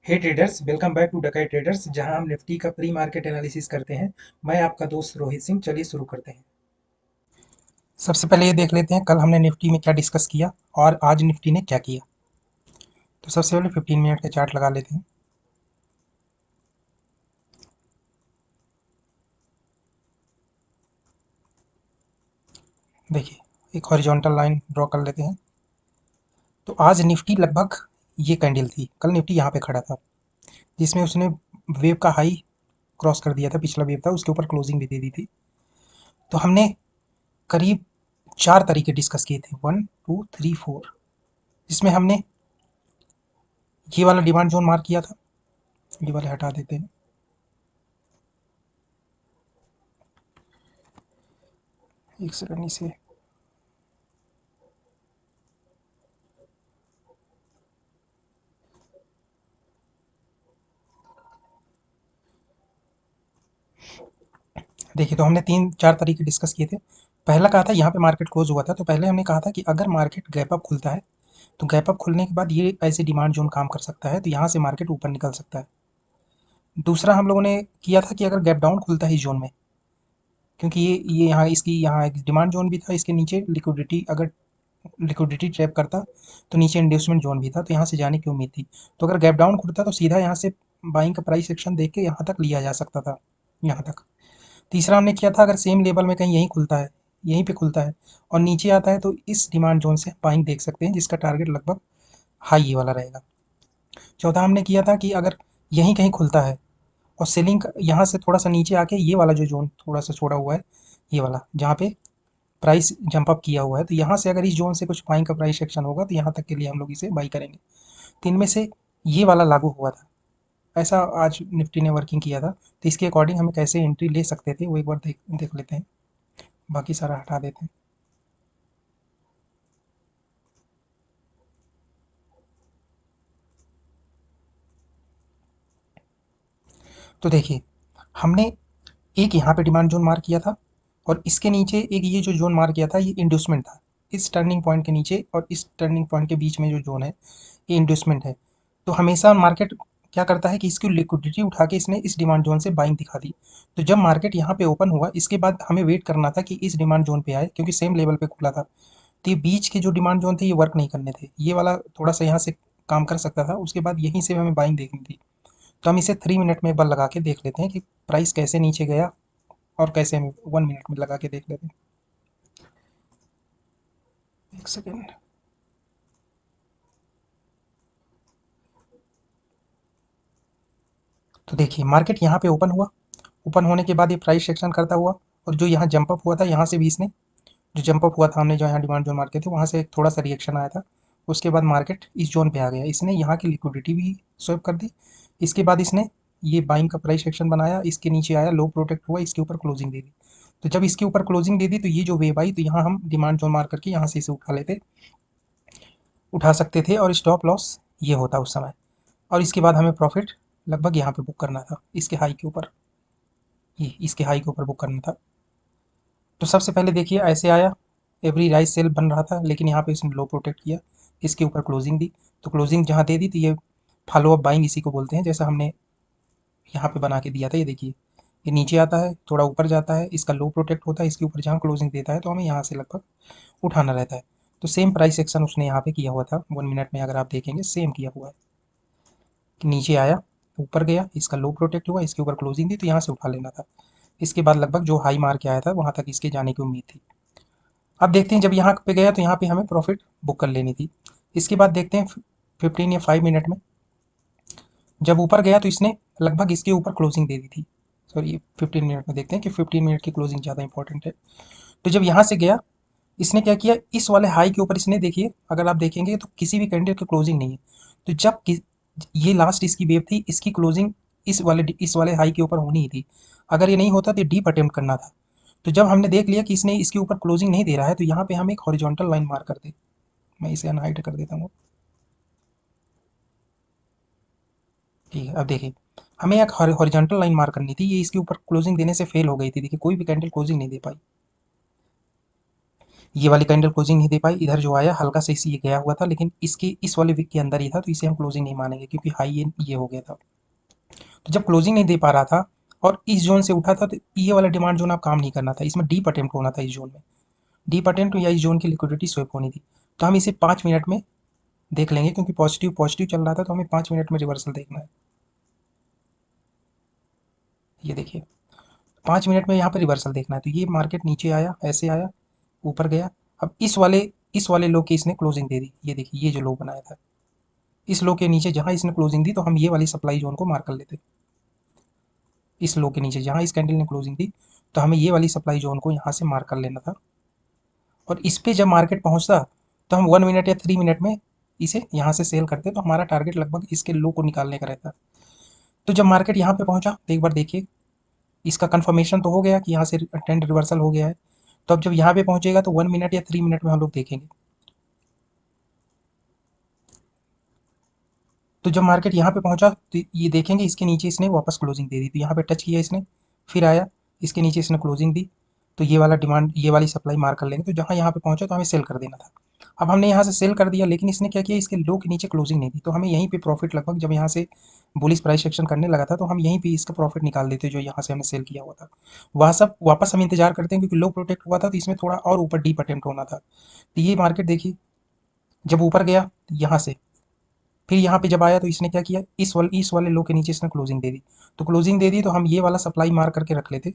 Hey traders, welcome back to Dakait traders, जहां हम Nifty का प्री मार्केट एनालिसिस करते हैं। मैं आपका दोस्त रोहित सिंह। चलिए शुरू करते हैं। सबसे पहले ये देख लेते हैं कल हमने निफ्टी में क्या डिस्कस किया और आज निफ्टी ने क्या किया। तो सबसे पहले 15 मिनट का चार्ट लगा लेते हैं। देखिए, एक हॉरिजॉन्टल लाइन ड्रॉ कर लेते हैं। तो आज निफ्टी लगभग ये कैंडल थी, कल निफ्टी यहाँ पे खड़ा था, जिसमें उसने वेव का हाई क्रॉस कर दिया था। पिछला वेव था, उसके ऊपर क्लोजिंग भी दे दी थी। तो हमने करीब 4 तरीके डिस्कस किए थे, 1 2 3 4, जिसमें हमने ये वाला डिमांड जोन मार्क किया था। ये वाले हटा देते हैं। एक सेकंड इसे। देखिए, तो हमने 3-4 तरीके डिस्कस किए थे। पहला कहा था यहाँ पे मार्केट क्लोज हुआ था, तो पहले हमने कहा था कि अगर मार्केट गैप अप खुलता है, तो गैप अप खुलने के बाद ये ऐसे डिमांड जोन काम कर सकता है, तो यहाँ से मार्केट ऊपर निकल सकता है। दूसरा हम लोगों ने किया था कि अगर गैप डाउन खुलता है इस जोन में, क्योंकि ये यहाँ इसकी यहाँ एक डिमांड जोन भी था, इसके नीचे लिक्विडिटी, अगर लिक्विडिटी ट्रैप करता तो नीचे इंड्यूसमेंट जोन भी था, तो यहाँ से जाने की उम्मीद थी। तो अगर गैप डाउन खुलता तो सीधा यहाँ से बाइंग का प्राइस एक्शन देख के यहाँ तक लिया जा सकता था, यहाँ तक। तीसरा हमने किया था अगर सेम लेवल में कहीं यहीं खुलता है, यहीं पे खुलता है और नीचे आता है, तो इस डिमांड जोन से बाइंग देख सकते हैं, जिसका टारगेट लगभग हाई ये वाला रहेगा। चौथा हमने किया था कि अगर यहीं कहीं खुलता है और सेलिंग यहाँ से थोड़ा सा नीचे आके ये वाला जो जोन थोड़ा सा छोड़ा हुआ है, ये वाला जहाँ पे प्राइस जंप अप किया हुआ है, तो यहाँ से अगर इस जोन से कुछ बाइंग का प्राइस एक्शन होगा, तो यहाँ तक के लिए हम लोग इसे बाई करेंगे। तो इनमें से ये वाला लागू हुआ था। ऐसा आज निफ्टी ने वर्किंग किया था, तो इसके अकॉर्डिंग हमें कैसे एंट्री ले सकते थे वो एक बार देख देख लेते हैं। बाकी सारा हटा देते हैं। तो देखिए, हमने एक यहाँ पे डिमांड जोन मार्क किया था और इसके नीचे एक ये जो जोन मार्क किया था, ये इंड्यूसमेंट था। इस टर्निंग पॉइंट के नीचे और इस टर्निंग पॉइंट के बीच में जो जोन है, ये इंड्यूसमेंट है। तो हमेशा मार्केट क्या करता है कि इसकी लिक्विडिटी उठा के इसने इस डिमांड जोन से बाइंग दिखा दी। तो जब मार्केट यहाँ पे ओपन हुआ, इसके बाद हमें वेट करना था कि इस डिमांड जोन पे आए, क्योंकि सेम लेवल पे खुला था। तो ये बीच के जो डिमांड जोन थे, ये वर्क नहीं करने थे। ये वाला थोड़ा सा यहाँ से काम कर सकता था, उसके बाद यहीं से हमें बाइंग देखनी थी। तो हम इसे 3 मिनट में एक बार लगा के देख लेते हैं कि प्राइस कैसे नीचे गया और कैसे हमें 1 मिनट में लगा के देख लेते हैं। एक सेकेंड। तो देखिए, मार्केट यहाँ पे ओपन हुआ। ओपन होने के बाद ये प्राइस सेक्शन करता हुआ, और जो यहाँ जंप अप हुआ था, यहाँ से भी इसने जो जंप अप हुआ था, हमने जो यहाँ डिमांड जोन मार्केट थे वहाँ से एक थोड़ा सा रिएक्शन आया था। उसके बाद मार्केट इस जोन पे आ गया, इसने यहाँ की लिक्विडिटी भी स्वैप कर दी। इसके बाद इसने ये बाइंग का प्राइस सेक्शन बनाया, इसके नीचे आया, लो प्रोटेक्ट हुआ, इसके ऊपर क्लोजिंग दे दी। तो जब इसके ऊपर क्लोजिंग दे दी, तो ये जो वेव आई, तो यहाँ हम डिमांड जोन मार्क करके यहाँ से इसे उठा सकते थे और स्टॉप लॉस ये होता उस समय। और इसके बाद हमें प्रॉफिट लगभग यहाँ पे बुक करना था, इसके हाई के ऊपर। ये इसके हाई के ऊपर बुक करना था। तो सबसे पहले देखिए ऐसे आया, एवरी राइस सेल बन रहा था, लेकिन यहाँ पे इसने लो प्रोटेक्ट किया, इसके ऊपर क्लोजिंग दी। तो क्लोजिंग जहाँ दे दी, तो ये फॉलो अप बाइंग इसी को बोलते हैं, जैसा हमने यहाँ पे बना के दिया था। ये देखिए, ये नीचे आता है, थोड़ा ऊपर जाता है, इसका लो प्रोटेक्ट होता है, इसके ऊपर जहाँ क्लोजिंग देता है, तो हमें यहाँ से लगभग उठाना रहता है। तो सेम प्राइस एक्शन उसने यहाँ पे किया हुआ था, 1 मिनट में अगर आप देखेंगे सेम किया हुआ है कि नीचे आया, ऊपर गया, इसका लो प्रोटेक्ट हुआ, इसके ऊपर क्लोजिंग दी, तो यहाँ से उठा लेना था। इसके बाद लगभग जो हाई मार के आया था, वहाँ तक इसके जाने की उम्मीद थी। अब देखते हैं, जब यहाँ पे गया तो यहाँ पे हमें प्रॉफिट बुक कर लेनी थी। इसके बाद देखते हैं 15 या 5 मिनट में जब ऊपर गया, तो इसने लगभग इसके ऊपर क्लोजिंग दे दी थी। सॉरी, 15 मिनट में देखते हैं कि 15 मिनट की क्लोजिंग ज़्यादा इंपॉर्टेंट है। तो जब यहाँ से गया, इसने क्या किया, इस वाले हाई के ऊपर इसने, देखिए अगर आप देखेंगे तो किसी भी कैंडल की क्लोजिंग नहीं है। तो ये लास्ट इसकी वेव थी, इसकी क्लोजिंग इस वाले हाई के ऊपर होनी ही थी। अगर ये नहीं होता तो डीप अटेम्प्ट करना था। तो जब हमने देख लिया कि इसने इसके ऊपर क्लोजिंग नहीं दे रहा है, तो यहाँ पे हम एक हॉरिजॉन्टल लाइन मार्क कर दे। मैं इसे अनहाइड कर देता हूँ। ठीक है, अब देखिए, हमें एक हॉरिजॉन्टल लाइन मार्क करनी थी, ये इसके ऊपर क्लोजिंग देने से फेल हो गई थी। देखिए, कोई भी कैंडल क्लोजिंग नहीं दे पाई। ये वाली कैंडल क्लोजिंग नहीं दे पाई, इधर जो आया हल्का सा इसी ये गया हुआ था, लेकिन इसके इस वाले वीक के अंदर ही था, तो इसे हम क्लोजिंग नहीं मानेंगे क्योंकि हाई ये हो गया था। तो जब क्लोजिंग नहीं दे पा रहा था और इस जोन से उठा था, तो ये वाला डिमांड जोन आप काम नहीं करना था, इसमें डीप अटेम्प्ट होना था इस जोन में, डीप अटेम्प्ट या इस जोन की लिक्विडिटी स्वेप होनी थी। तो हम इसे 5 मिनट में देख लेंगे क्योंकि पॉजिटिव पॉजिटिव चल रहा था, तो हमें 5 मिनट में रिवर्सल देखना है। ये देखिए 5 मिनट में यहाँ पर रिवर्सल देखना है। तो ये मार्केट नीचे आया, ऐसे आया, ऊपर गया। अब इस वाले लो की इसने क्लोजिंग दे दी। ये देखिए ये जो लो बनाया था, इस लो के नीचे जहाँ इसने क्लोजिंग दी, तो हम ये वाली सप्लाई जोन को मार कर लेते। इस लो के नीचे जहाँ इस कैंडल ने क्लोजिंग दी, तो हमें ये वाली सप्लाई जोन को यहाँ से मार कर लेना था। और इस पे जब मार्केट पहुँचता, तो हम 1 मिनट या 3 मिनट में इसे यहाँ से सेल करते, तो हमारा टारगेट लगभग इसके लो को निकालने का रहता। तो जब मार्केट यहाँ पे पहुँचा, तो एक बार देखिए, इसका कंफर्मेशन तो हो गया कि यहाँ से ट्रेंड रिवर्सल हो गया है। तो अब जब यहाँ पे पहुँचेगा, तो 1 मिनट या 3 मिनट में हम लोग देखेंगे। तो जब मार्केट यहाँ पे पहुँचा, तो ये देखेंगे इसके नीचे इसने वापस क्लोजिंग दे दी। तो यहाँ पे टच किया इसने, फिर आया, इसके नीचे इसने क्लोजिंग दी। तो ये वाला डिमांड, ये वाली सप्लाई मार कर लेंगे। तो जहाँ यहाँ पे पहुँचा, तो हमें सेल कर देना था। अब हमने यहाँ से सेल कर दिया, लेकिन इसने क्या किया, इसके लो के नीचे क्लोजिंग नहीं दी। तो हमें यहीं पे प्रॉफिट, लगभग जब यहाँ से बुलिश प्राइस एक्शन करने लगा था, तो हम यहीं पे इसका प्रॉफिट निकाल देते जो यहाँ से हमने सेल किया हुआ था। वह सब वापस हम इंतजार करते हैं, क्योंकि लो प्रोटेक्ट हुआ था, तो इसमें थोड़ा और ऊपर डीप अटेम्प्ट होना था। तो ये मार्केट देखिए, जब ऊपर गया यहाँ से, फिर यहाँ पे जब आया, तो इसने क्या किया, इस वाले लो के नीचे इसने क्लोजिंग दे दी। तो क्लोजिंग दे दी, तो हम ये वाला सप्लाई मार करके रख लेते,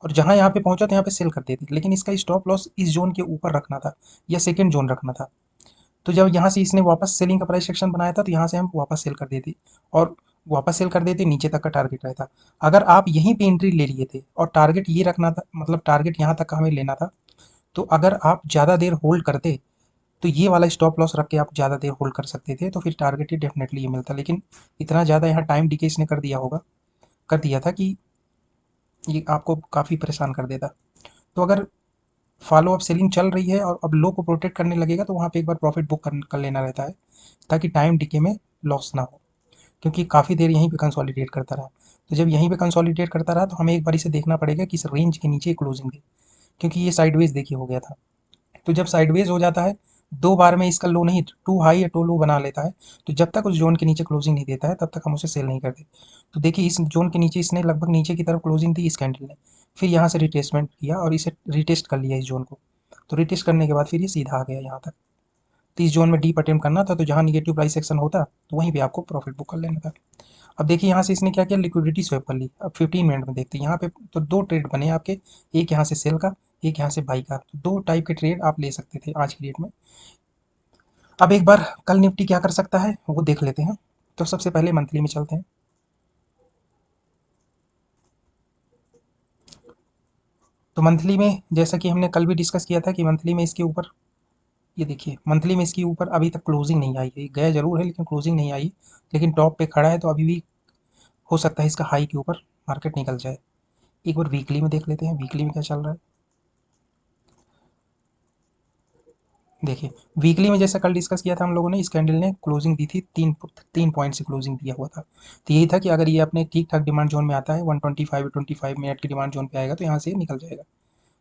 और जहाँ यहाँ पे पहुंचा, तो यहाँ पे सेल कर देते। लेकिन इसका स्टॉप लॉस इस जोन के ऊपर रखना था, या सेकंड जोन रखना था। तो जब यहाँ से इसने वापस सेलिंग का प्राइस सेक्शन बनाया था, तो यहाँ से हम वापस सेल कर देते, और वापस सेल कर देते, नीचे तक का टारगेट रहता। अगर आप यहीं पे एंट्री ले लिए थे और टारगेट ये रखना था, मतलब टारगेट यहाँ तक का हमें लेना था, तो अगर आप ज़्यादा देर होल्ड करते, तो ये वाला स्टॉप लॉस रख के आप ज़्यादा देर होल्ड कर सकते थे, तो फिर टारगेट ही डेफिनेटली ये मिलता। लेकिन इतना ज़्यादा यहाँ टाइम डिके इसने कर दिया होगा, कर दिया था कि ये आपको काफ़ी परेशान कर देता। तो अगर फॉलो अप सेलिंग चल रही है और अब लो को प्रोटेक्ट करने लगेगा, तो वहाँ पे एक बार प्रॉफिट बुक कर लेना रहता है, ताकि टाइम डिके में लॉस ना हो। क्योंकि काफ़ी देर यहीं पे कंसोलिडेट करता रहा, तो जब यहीं पे कंसोलिडेट करता रहा, तो हमें एक बार इसे देखना पड़ेगा कि इस रेंज के नीचे क्लोजिंग दे, क्योंकि ये साइडवेज देखिए हो गया था। तो जब साइडवेज हो जाता है, 2 बार में इसका लो नहीं, टू हाई या टू लो बना लेता है, तो जब तक उस जोन के नीचे क्लोजिंग नहीं देता है, तब तक हम उसे सेल नहीं करते। तो देखिए इस जोन के नीचे इसने लगभग नीचे की तरफ क्लोजिंग दी इस कैंडल ने, फिर यहाँ से रिटेस्टमेंट किया और इसे रिटेस्ट कर लिया इस जोन को। तो रिटेस्ट करने के बाद फिर ये सीधा आ गया यहाँ तक। तो इस जोन में डीप अटेम्प्ट करना था, तो जहाँ निगेटिव प्राइस एक्शन होता, तो वहीं पे आपको प्रॉफिट बुक कर लेना था। अब देखिए यहाँ से इसने क्या किया, लिक्विडिटी स्वैप कर ली। अब 15 मिनट में देखते हैं यहाँ पे, तो 2 ट्रेड बने आपके, एक यहाँ से सेल का, एक यहाँ से बाई का। तो 2 टाइप के ट्रेड आप ले सकते थे आज की डेट में। अब एक बार कल निफ्टी क्या कर सकता है वो देख लेते हैं। तो सबसे पहले मंथली में चलते हैं। तो मंथली में जैसा कि हमने कल भी डिस्कस किया था कि मंथली में इसके ऊपर, ये देखिए मंथली में इसके ऊपर अभी तक क्लोजिंग नहीं आई है, गया जरूर है लेकिन क्लोजिंग नहीं आई। लेकिन टॉप पे खड़ा है, तो अभी भी हो सकता है इसका हाई के ऊपर मार्केट निकल जाए। एक बार वीकली में देख लेते हैं, वीकली में क्या चल रहा है। देखिए वीकली में जैसा कल डिस्कस किया था हम लोगों ने, इस कैंडल ने क्लोजिंग दी थी, 3 पॉइंट से क्लोजिंग दिया हुआ था। तो यही था कि अगर ये अपने ठीक ठाक डिमांड जोन में आता है, 125 मिनट की डिमांड जोन पे आएगा, तो यहाँ से निकल जाएगा।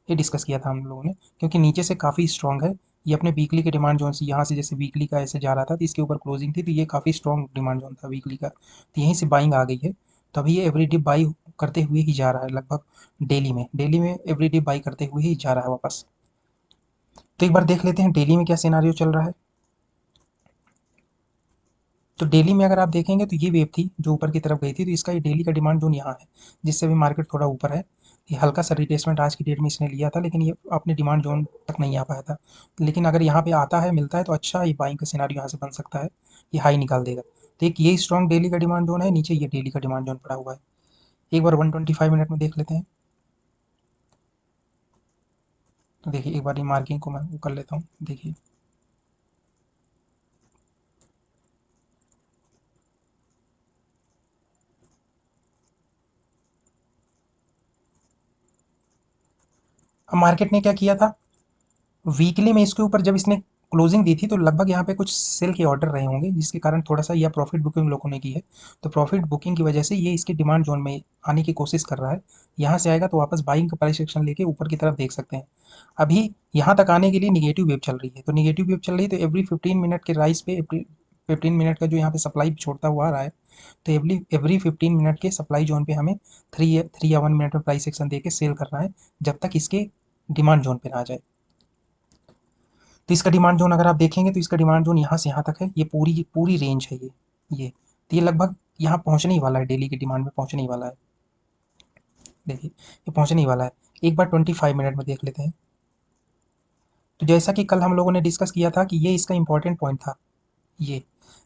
ये डिस्कस किया था हम लोगों ने, क्योंकि नीचे से काफ़ी स्ट्रॉन्ग है। ये अपने वीकली के डिमांड जोन से यहाँ से, जैसे वीकली का ऐसे जा रहा था, तो इसके ऊपर क्लोजिंग थी, तो ये काफ़ी स्ट्रॉन्ग डिमांड जोन था वीकली का, तो यहीं से बाइंग आ गई है। तो अभी ये एवरी डे बाई करते हुए ही जा रहा है, लगभग डेली में एवरी डे बाई करते हुए ही जा रहा है वापस। तो एक बार देख लेते हैं डेली में क्या सिनारियो चल रहा है। तो डेली में अगर आप देखेंगे, तो ये वेव थी जो ऊपर की तरफ गई थी, तो इसका ये डेली का डिमांड जोन यहाँ है, जिससे भी मार्केट थोड़ा ऊपर है। ये हल्का सा रिट्रेसमेंट आज की डेट में इसने लिया था, लेकिन ये अपने डिमांड जोन तक नहीं आ पाया था। लेकिन अगर यहाँ पे आता है, मिलता है, तो अच्छा ये बाइंग का सिनारियो यहाँ से बन सकता है, ये हाई निकाल देगा। तो एक ये स्ट्रॉन्ग डेली का डिमांड जोन है, नीचे ये डेली का डिमांड जोन पड़ा हुआ है। एक बार 125 मिनट में देख लेते हैं। तो देखिए एक बार ये मार्किंग को मैं वो कर लेता हूँ, देखिए अब मार्केट ने क्या किया था, वीकली में इसके ऊपर जब इसने क्लोजिंग दी थी तो लगभग यहाँ पे कुछ सेल के ऑर्डर रहे होंगे, जिसके कारण थोड़ा सा यह प्रॉफिट बुकिंग लोगों ने की है। तो प्रॉफिट बुकिंग की वजह से ये इसके डिमांड जोन में आने की कोशिश कर रहा है। यहाँ से आएगा तो वापस बाइंग का प्राइस एक्शन लेके ऊपर की तरफ देख सकते हैं। अभी यहाँ तक आने के लिए निगेटिव वेव चल रही है, तो निगेटिव वेव चल रही है तो एवरी 15 मिनट के राइस पे 15 मिनट का जो यहाँ पे सप्लाई छोड़ता हुआ आ रहा है, तो एवरी 15 मिनट के सप्लाई जोन पे हमें 3 या 1 मिनट में प्राइस एक्शन दे के सेल करना है, जब तक इसके डिमांड जोन पे ना आ जाए। तो इसका डिमांड जोन अगर आप देखेंगे तो इसका डिमांड जोन यहाँ से यहाँ तक है, ये पूरी पूरी रेंज है ये। तो ये लगभग यहाँ पहुँचने ही वाला है, डेली की डिमांड में पहुँचने ही वाला है। देखिए ये पहुँचने ही वाला है। एक बार 25 मिनट में देख लेते हैं। तो जैसा कि कल हम लोगों ने डिस्कस किया था कि ये इसका इम्पोर्टेंट पॉइंट था, ये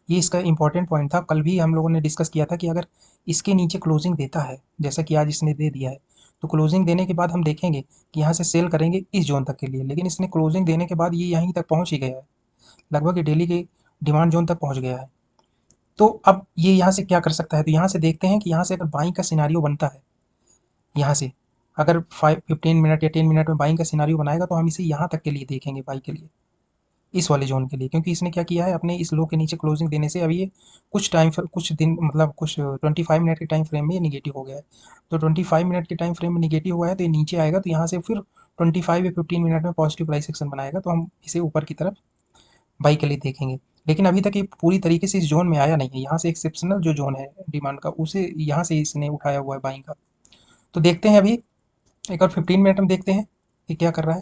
ये इसका इम्पोर्टेंट पॉइंट था। कल भी हम लोगों ने डिस्कस किया था कि अगर इसके नीचे क्लोजिंग देता है, जैसा कि आज इसने दे दिया है, तो क्लोजिंग देने के बाद हम देखेंगे कि यहाँ से सेल करेंगे इस जोन तक के लिए, लेकिन इसने क्लोजिंग देने के बाद ये यहीं तक पहुँच ही गया है, लगभग ये डेली के डिमांड जोन तक पहुँच गया है। तो अब ये यहाँ से क्या कर सकता है, तो यहाँ से देखते हैं कि यहाँ से अगर बाइंग का सिनारियो बनता है, यहाँ से अगर 15 मिनट या 10 मिनट में बाइंग का सिनारियो बनाएगा तो हम इसे यहाँ तक के लिए देखेंगे, बाई के लिए, इस वाले जोन के लिए, क्योंकि इसने क्या किया है, अपने इस लो के नीचे क्लोजिंग देने से अभी ये कुछ दिन मतलब कुछ 25 मिनट के टाइम फ्रेम में ये निगेटिव हो गया है। तो 25 मिनट के टाइम फ्रेम में निगेटिव हुआ है तो ये नीचे आएगा, तो यहाँ से फिर 25 या 15 मिनट में पॉजिटिव प्राइस एक्शन बनाएगा, तो हम इसे ऊपर की तरफ बाई के लिए देखेंगे। लेकिन अभी तक ये पूरी तरीके से इस जोन में आया नहीं है, यहाँ से एक्सेप्शनल जो जोन है डिमांड का, उसे यहाँ से इसने उठाया हुआ है बाइंग का। तो देखते हैं अभी एक और 15 मिनट में देखते हैं कि क्या कर रहा है।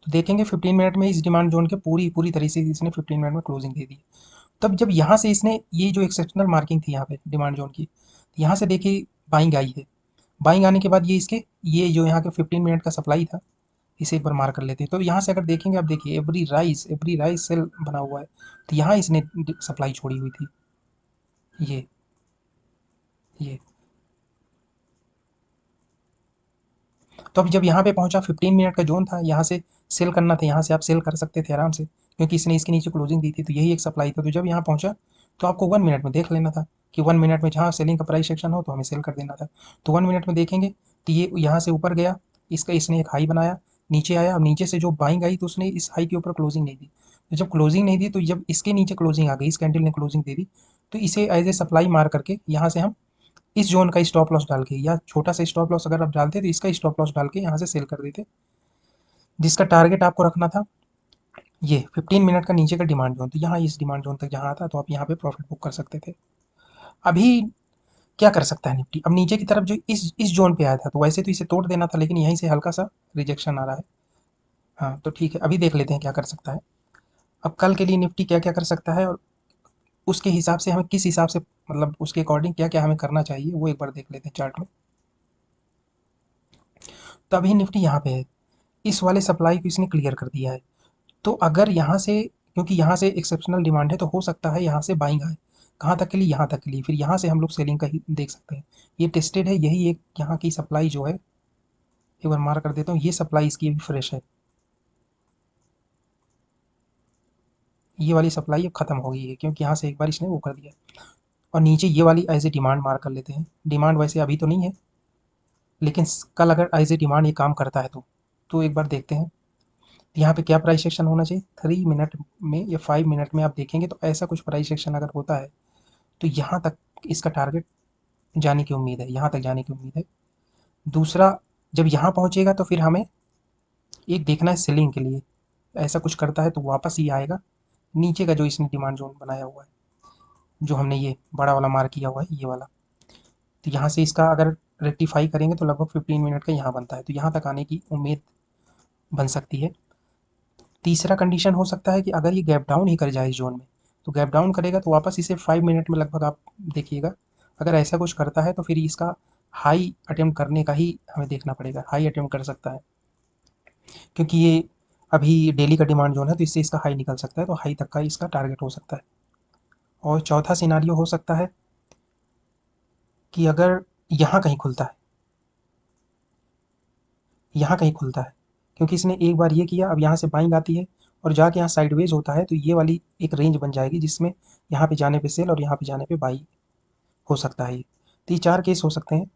तो देखेंगे 15 मिनट में इस डिमांड जोन के पूरी पूरी तरीके से इसने 15 मिनट में क्लोजिंग दे दी। तब जब यहाँ से इसने ये जो एक्सेप्शनल मार्किंग थी यहाँ पे डिमांड जोन की, यहाँ से देखिए बाइंग आई है। बाइंग आने के बाद ये जो यहाँ के 15 मिनट का सप्लाई था, इसे एक बार मार्क कर लेते हैं। तो यहाँ से अगर देखेंगे, आप देखिए एवरी राइस सेल बना हुआ है, तो यहाँ इसने सप्लाई छोड़ी हुई थी, ये ये तो अब जब यहाँ पे पहुँचा, 15 मिनट का जोन था, यहाँ से सेल करना था, यहाँ से आप सेल कर सकते थे आराम से, क्योंकि इसने इसके नीचे क्लोजिंग दी थी, तो यही एक सप्लाई था। तो जब यहाँ पहुँचा तो आपको 1 मिनट में देख लेना था कि 1 मिनट में जहाँ सेलिंग का प्राइस सेक्शन हो तो हमें सेल कर देना था। तो 1 मिनट में देखेंगे तो ये यहाँ से ऊपर गया, इसका इसने एक हाई बनाया, नीचे आया, अब नीचे से जो बाइंग आई तो उसने इस हाई के ऊपर क्लोजिंग नहीं दी। तो जब क्लोजिंग नहीं दी, तो जब इसके नीचे क्लोजिंग आ गई, इस कैंडल ने क्लोजिंग दे दी, तो इसे एज ए सप्लाई मार करके यहाँ से हम इस जोन का स्टॉप लॉस डाल के, या छोटा सा स्टॉप लॉस अगर आप डालते तो इसका स्टॉप लॉस डाल के यहाँ से सेल कर देते, जिसका टारगेट आपको रखना था ये 15 मिनट का नीचे का डिमांड जोन। तो यहाँ इस डिमांड जोन तक जहाँ आता तो आप यहाँ पे प्रॉफिट बुक कर सकते थे। अभी क्या कर सकता है निफ्टी, अब नीचे की तरफ जो इस जोन पे आया था, तो वैसे तो इसे तोड़ देना था, लेकिन यहीं से हल्का सा रिजेक्शन आ रहा है। हाँ तो ठीक है, अभी देख लेते हैं क्या कर सकता है। अब कल के लिए निफ्टी क्या क्या कर सकता है, और उसके हिसाब से हमें किस हिसाब से, मतलब उसके अकॉर्डिंग क्या क्या हमें करना चाहिए, वो एक बार देख लेते हैं चार्ट में। तो अभी निफ्टी यहाँ पे है, इस वाले सप्लाई को इसने क्लियर कर दिया है। तो अगर यहाँ से, क्योंकि यहाँ से एक्सेप्शनल डिमांड है, तो हो सकता है यहाँ से बाइंग आए, कहाँ तक के लिए, यहाँ तक के लिए, फिर यहाँ से हम लोग सेलिंग का ही देख सकते हैं। ये टेस्टेड है, यही एक यहाँ की सप्लाई जो है, एक बार मार कर देता हूँ, ये सप्लाई इसकी भी फ्रेश है, ये वाली सप्लाई अब खत्म हो गई है, क्योंकि यहाँ से एक बार इसने वो कर दिया। और नीचे ये वाली एज ए डिमांड मार कर लेते हैं। डिमांड वैसे अभी तो नहीं है, लेकिन कल अगर एज ए डिमांड ये काम करता है तो एक बार देखते हैं यहाँ पे क्या प्राइस एक्शन होना चाहिए। 3 मिनट में या 5 मिनट में आप देखेंगे तो ऐसा कुछ प्राइस एक्शन अगर होता है, तो यहाँ तक इसका टारगेट जाने की उम्मीद है, यहाँ तक जाने की उम्मीद है। दूसरा, जब यहाँ पहुँचेगा तो फिर हमें एक देखना है सेलिंग के लिए, ऐसा कुछ करता है तो वापस ही आएगा नीचे का जो इसने डिमांड जोन बनाया हुआ है, जो हमने ये बड़ा वाला मार्क किया हुआ है, ये वाला। तो यहाँ से इसका अगर रेक्टिफाई करेंगे तो लगभग 15 मिनट का यहाँ बनता है, तो यहाँ तक आने की उम्मीद बन सकती है। तीसरा कंडीशन हो सकता है कि अगर ये गैप डाउन ही कर जाए इस जोन में, तो गैप डाउन करेगा तो वापस इसे 5 मिनट में लगभग आप देखिएगा, अगर ऐसा कुछ करता है तो फिर इसका हाई अटेम्प्ट करने का ही हमें देखना पड़ेगा, हाई अटेम्प्ट कर सकता है, क्योंकि ये अभी डेली का डिमांड जोन है, तो इससे इसका हाई निकल सकता है, तो हाई तक का इसका टारगेट हो सकता है। और चौथा सिनारियो हो सकता है कि अगर यहाँ कहीं खुलता है, यहाँ कहीं खुलता है, क्योंकि इसने एक बार ये किया, अब यहाँ से बाइंग आती है और जाके यहाँ साइडवेज होता है, तो ये वाली एक रेंज बन जाएगी, जिसमें यहाँ पे जाने पे सेल और यहाँ पे जाने पे बाई हो सकता है ये। तो ये 4 केस हो सकते हैं,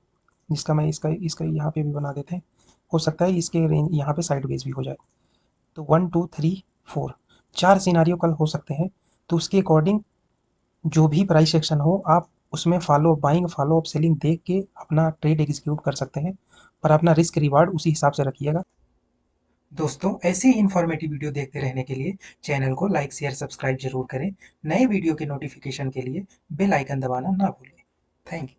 जिसका मैं इसका इसका यहाँ पे भी बना देते हैं। हो सकता है इसके रेंज यहाँ पे साइडवेज भी हो जाए। तो 1 2 3 4, 4 सिनारियो कल हो सकते हैं, तो उसके अकॉर्डिंग जो भी प्राइस एक्शन हो आप उसमें follow buying follow up selling देख के अपना ट्रेड एग्जीक्यूट कर सकते हैं, पर अपना रिस्क रिवार्ड उसी हिसाब से रखिएगा। दोस्तों ऐसे ही इन्फॉर्मेटिव वीडियो देखते रहने के लिए चैनल को लाइक शेयर सब्सक्राइब जरूर करें। नए वीडियो के नोटिफिकेशन के लिए बेल आइकन दबाना ना भूलें। Thank you.